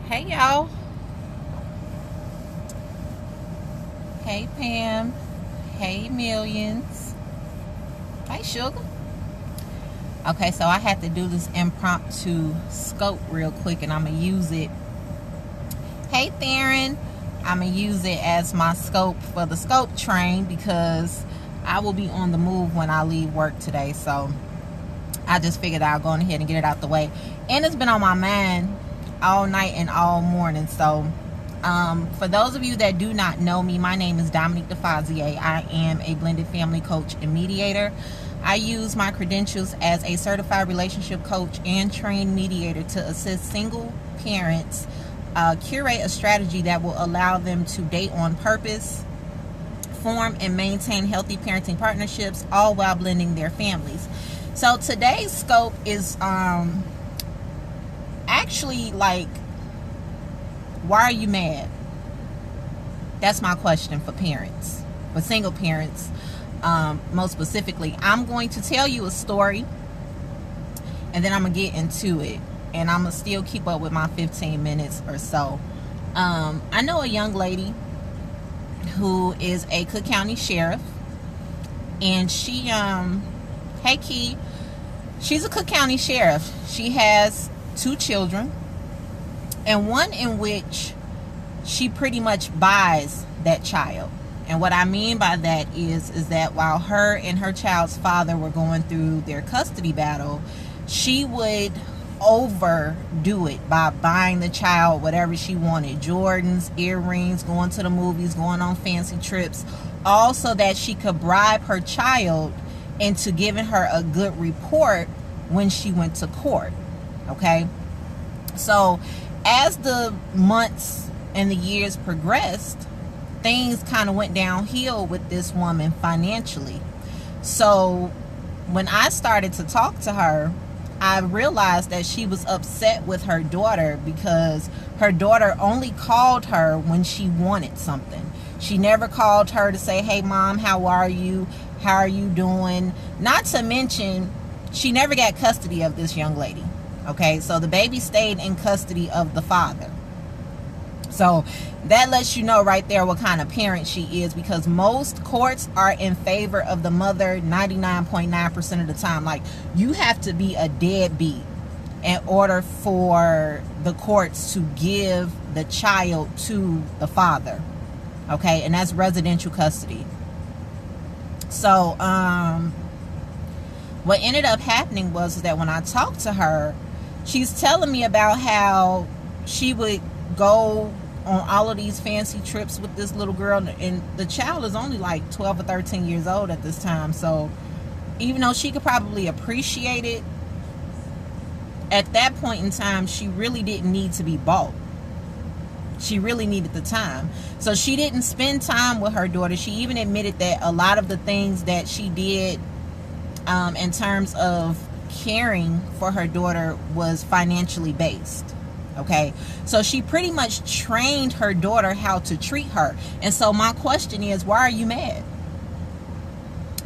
Hey y'all. Hey Pam. Hey Millions. Hey Sugar. Okay, so I had to do this impromptu scope real quick and I'm going to use it. Hey Theron. I'm going to use it as my scope for the scope train because I will be on the move when I leave work today. So I just figured I'll go ahead and get it out the way. And it's been on my mind all night and all morning. So for those of you that do not know me, my name is Dominique DeFazier. I am a blended family coach and mediator. I use my credentials as a certified relationship coach and trained mediator to assist single parents curate a strategy that will allow them to date on purpose, form and maintain healthy parenting partnerships, all while blending their families. So today's scope is actually like, why are you mad? That's my question for parents, for single parents. Most specifically, I'm going to tell you a story and then I'm gonna get into it, and I'm gonna still keep up with my 15 minutes or so. I know a young lady who is a Cook County sheriff, and she hey Key, she's a Cook County sheriff. She has 2 children, and one in which she pretty much buys that child. And what I mean by that is that while her and her child's father were going through their custody battle, she would overdo it by buying the child whatever she wanted: Jordans, earrings, going to the movies, going on fancy trips, all so that she could bribe her child into giving her a good report when she went to court. Okay, so as the months and the years progressed, things kind of went downhill with this woman financially. So when I started to talk to her, I realized that she was upset with her daughter because her daughter only called her when she wanted something. She never called her to say, hey mom, how are you? How are you doing? Not to mention, she never got custody of this young lady. Okay, so the baby stayed in custody of the father. So that lets you know right there what kind of parent she is, because most courts are in favor of the mother 99.9% of the time. Like, you have to be a deadbeat in order for the courts to give the child to the father. Okay, and that's residential custody. So what ended up happening was that when I talked to her, she's telling me about how she would go on all of these fancy trips with this little girl, and the child is only like 12 or 13 years old at this time. So even though she could probably appreciate it, at that point in time, she really didn't need to be bought. She really needed the time. So she didn't spend time with her daughter. She even admitted that a lot of the things that she did in terms of caring for her daughter was financially based. Okay, so she pretty much trained her daughter how to treat her. And so my question is, why are you mad?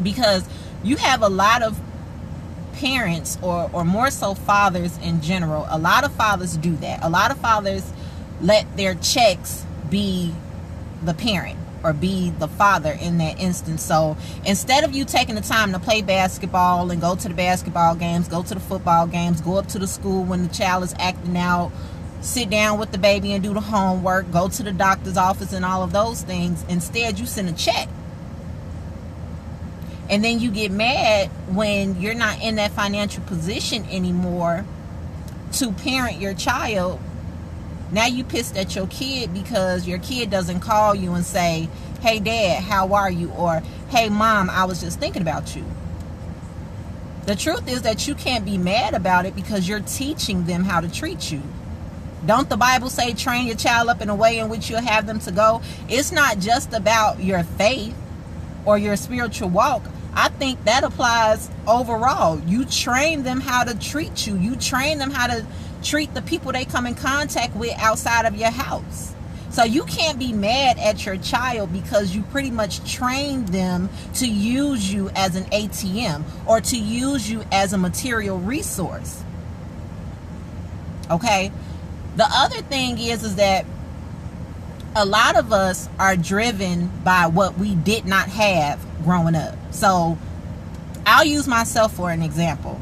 Because you have a lot of parents, or more so fathers in general. A lot of fathers do that. A lot of fathers let their checks be the parent or be the father in that instance. So instead of you taking the time to play basketball and go to the basketball games, go to the football games, go up to the school when the child is acting out, sit down with the baby and do the homework, go to the doctor's office and all of those things, instead you send a check. And then you get mad when you're not in that financial position anymore to parent your child. Now you pissed at your kid because your kid doesn't call you and say, hey dad, how are you? Or, hey mom, I was just thinking about you. The truth is that you can't be mad about it because you're teaching them how to treat you. Don't the Bible say train your child up in a way in which you'll have them to go? It's not just about your faith or your spiritual walk. I think that applies overall. You train them how to treat you. You train them how to treat the people they come in contact with outside of your house. So you can't be mad at your child because you pretty much trained them to use you as an ATM or to use you as a material resource. Okay? The other thing is that a lot of us are driven by what we did not have growing up. So I'll use myself for an example.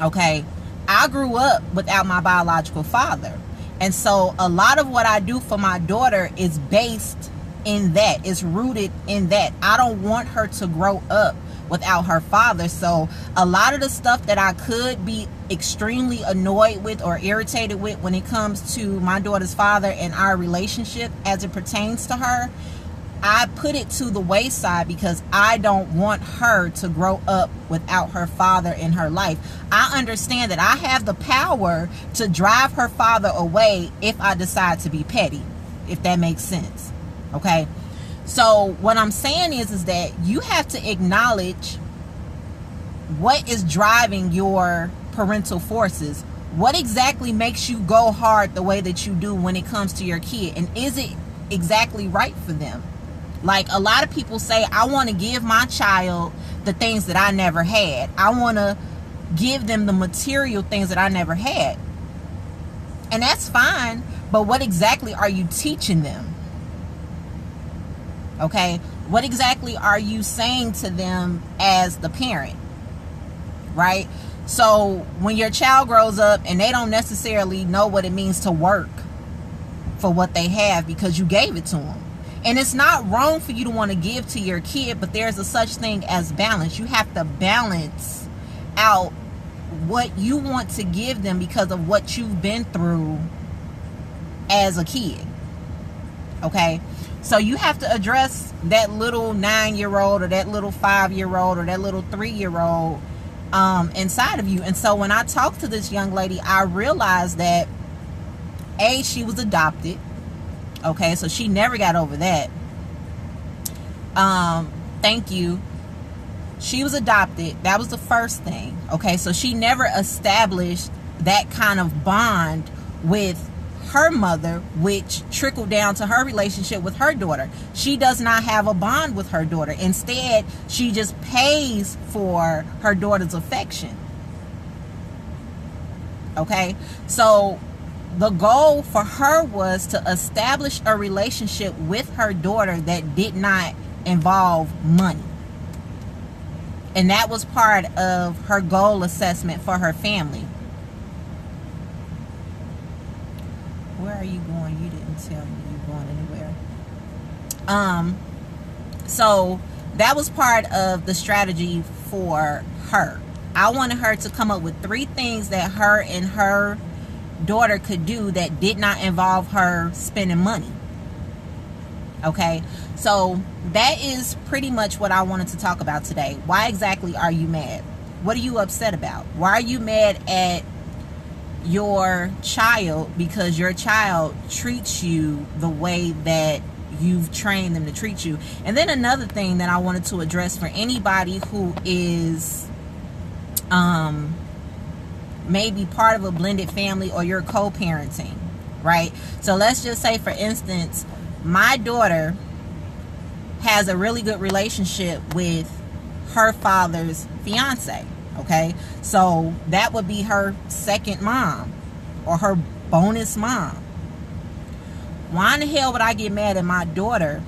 Okay, I grew up without my biological father, and so a lot of what I do for my daughter is based in that, is rooted in that. I don't want her to grow up without her father. So a lot of the stuff that I could be extremely annoyed with or irritated with when it comes to my daughter's father and our relationship as it pertains to her, I put it to the wayside because I don't want her to grow up without her father in her life. I understand that I have the power to drive her father away if I decide to be petty, if that makes sense. Okay? So what I'm saying is that you have to acknowledge what is driving your parental forces. What exactly makes you go hard the way that you do when it comes to your kid? And is it exactly right for them? Like, a lot of people say, I want to give my child the things that I never had. I want to give them the material things that I never had. And that's fine, but what exactly are you teaching them? Okay? What exactly are you saying to them as the parent? Right? So when your child grows up and they don't necessarily know what it means to work for what they have because you gave it to them. And it's not wrong for you to want to give to your kid, but there's a such thing as balance. You have to balance out what you want to give them because of what you've been through as a kid. Okay? So you have to address that little 9-year-old or that little 5-year-old or that little 3-year-old inside of you. And so when I talked to this young lady, I realized that A, she was adopted. Okay, so she never got over that. Thank you. She was adopted. That was the first thing. Okay, so she never established that kind of bond with her mother, which trickled down to her relationship with her daughter. She does not have a bond with her daughter. Instead, she just pays for her daughter's affection. Okay, so the goal for her was to establish a relationship with her daughter that did not involve money. And that was part of her goal assessment for her family. Where are you going? You didn't tell me you're going anywhere. So that was part of the strategy for her. I wanted her to come up with 3 things that her and her daughter could do that did not involve her spending money. Okay, so that is pretty much what I wanted to talk about today. Why exactly are you mad? What are you upset about? Why are you mad at your child because your child treats you the way that you've trained them to treat you? And then another thing that I wanted to address for anybody who is maybe part of a blended family or you're co-parenting, right? So let's just say, for instance, my daughter has a really good relationship with her father's fiance. Okay, so that would be her second mom or her bonus mom. Why in the hell would I get mad at my daughter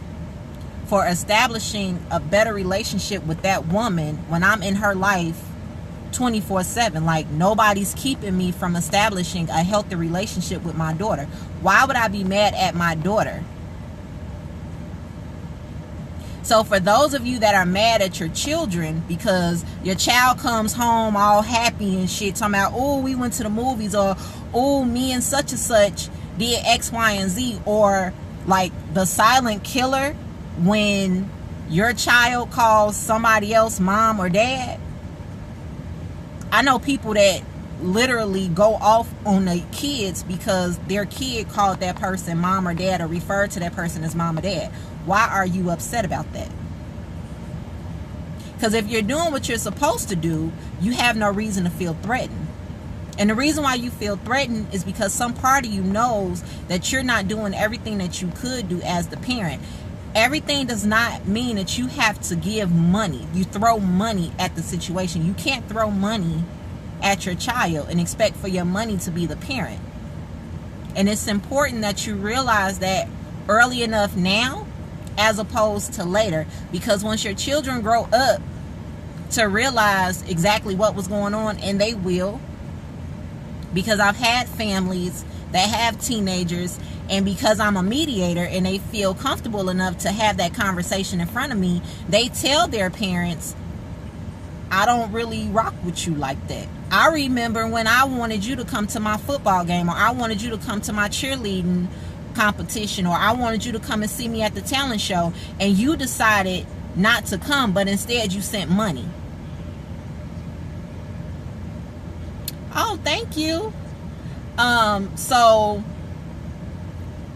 for establishing a better relationship with that woman when I'm in her life 24/7? Like, nobody's keeping me from establishing a healthy relationship with my daughter. Why would I be mad at my daughter? So for those of you that are mad at your children because your child comes home all happy and shit, talking about, oh, we went to the movies, or oh, me and such did X, Y, and Z, or like the silent killer when your child calls somebody else mom or dad. I know people that literally go off on the kids because their kid called that person mom or dad or referred to that person as mom or dad. Why are you upset about that? Because if you're doing what you're supposed to do, you have no reason to feel threatened. And the reason why you feel threatened is because some part of you knows that you're not doing everything that you could do as the parent. Everything does not mean that you have to give money. You throw money at the situation. You can't throw money at your child and expect for your money to be the parent. And it's important that you realize that early enough now as opposed to later, because once your children grow up to realize exactly what was going on, and they will, because I've had families that have teenagers, and because I'm a mediator and they feel comfortable enough to have that conversation in front of me, they tell their parents, I don't really rock with you like that. I remember when I wanted you to come to my football game, or I wanted you to come to my cheerleading competition, or I wanted you to come and see me at the talent show, and you decided not to come, but instead you sent money. Oh, thank you. So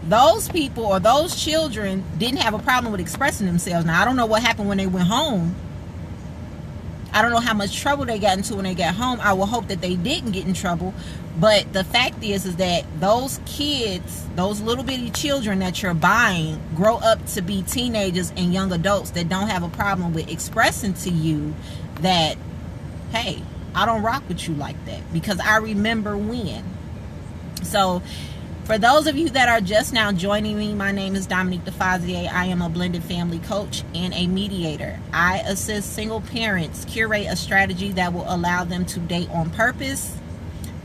those people or those children didn't have a problem with expressing themselves. Now, I don't know what happened when they went home. I don't know how much trouble they got into when they got home. I will hope that they didn't get in trouble. But the fact is that those kids, those little bitty children that you're buying, grow up to be teenagers and young adults that don't have a problem with expressing to you that, hey, I don't rock with you like that, because I remember when. So for those of you that are just now joining me, my name is Dominique DeFazier. I am a blended family coach and a mediator. I assist single parents curate a strategy that will allow them to date on purpose,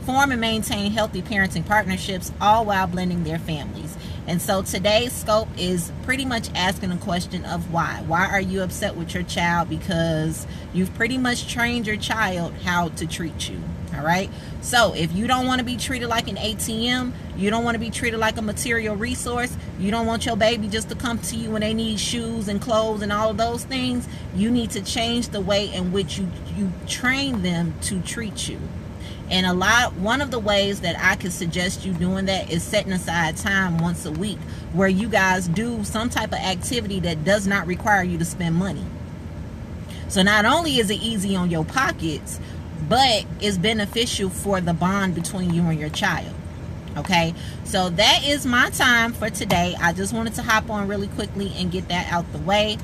form and maintain healthy parenting partnerships, all while blending their families. And so today's scope is pretty much asking a question of why. Why are you upset with your child? Because you've pretty much trained your child how to treat you. All right. So if you don't want to be treated like an ATM, you don't want to be treated like a material resource, you don't want your baby just to come to you when they need shoes and clothes and all of those things, you need to change the way in which you train them to treat you. And one of the ways that I could suggest you doing that is setting aside time once a week where you guys do some type of activity that does not require you to spend money. So not only is it easy on your pockets, but it's beneficial for the bond between you and your child. Okay, so that is my time for today. I just wanted to hop on really quickly and get that out the way.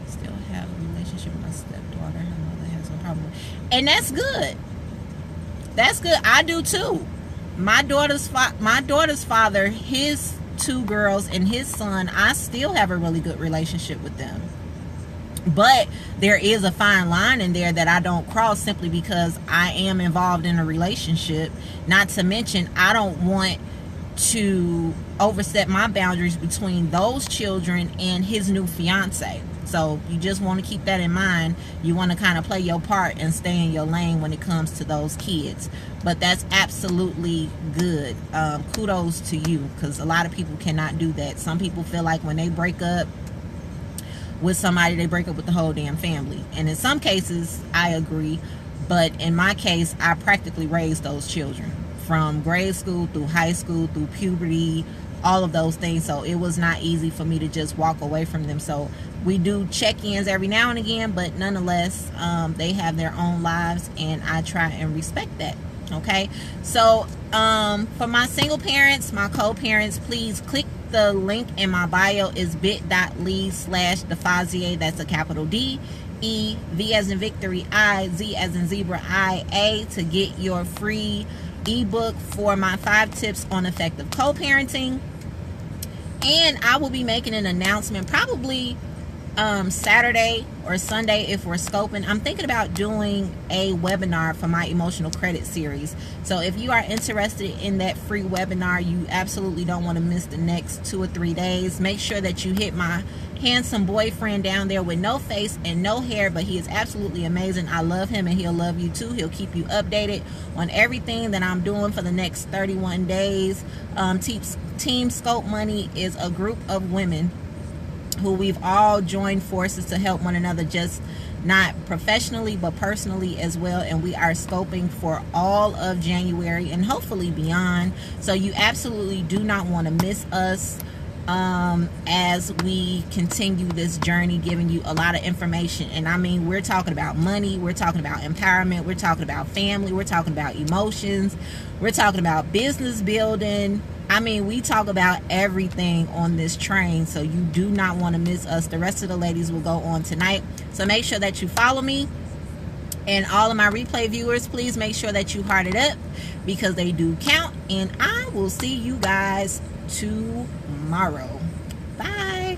Still have a relationship with my stepdaughter. Her mother has no problem. And that's good. That's good. I do too. My daughter's father, his two girls and his son, I still have a really good relationship with them. But there is a fine line in there that I don't cross simply because I am involved in a relationship. Not to mention, I don't want to overstep my boundaries between those children and his new fiance. So you just want to keep that in mind. You want to kind of play your part and stay in your lane when it comes to those kids. But that's absolutely good. Kudos to you, because a lot of people cannot do that. Some people feel like when they break up with somebody, they break up with the whole damn family. And in some cases, I agree. But in my case, I practically raised those children from grade school through high school, through puberty, all of those things. So it was not easy for me to just walk away from them. So we do check-ins every now and again, but nonetheless, they have their own lives, and I try and respect that. Okay, so for my single parents, my co-parents, please click the link in my bio. Is bit.ly/DeFazier. That's a capital D, E, V as in victory, I, Z as in zebra, I, A, to get your free ebook for my 5 tips on effective co-parenting. And I will be making an announcement probably Saturday or Sunday if we're scoping. I'm thinking about doing a webinar for my emotional credit series. So if you are interested in that free webinar, you absolutely don't want to miss the next 2 or 3 days. Make sure that you hit my handsome boyfriend down there with no face and no hair, but he is absolutely amazing. I love him and he'll love you too. He'll keep you updated on everything that I'm doing for the next 31 days. Team Scope Money is a group of women who we've all joined forces to help one another, just not professionally but personally as well. And we are scoping for all of January and hopefully beyond. So you absolutely do not want to miss us as we continue this journey, giving you a lot of information. And I mean, we're talking about money, we're talking about empowerment, we're talking about family, we're talking about emotions, we're talking about business building. I mean, we talk about everything on this train, so you do not want to miss us. The rest of the ladies will go on tonight, so make sure that you follow me And all of my replay viewers, please make sure that you heart it up because they do count. And I will see you guys tomorrow. Bye.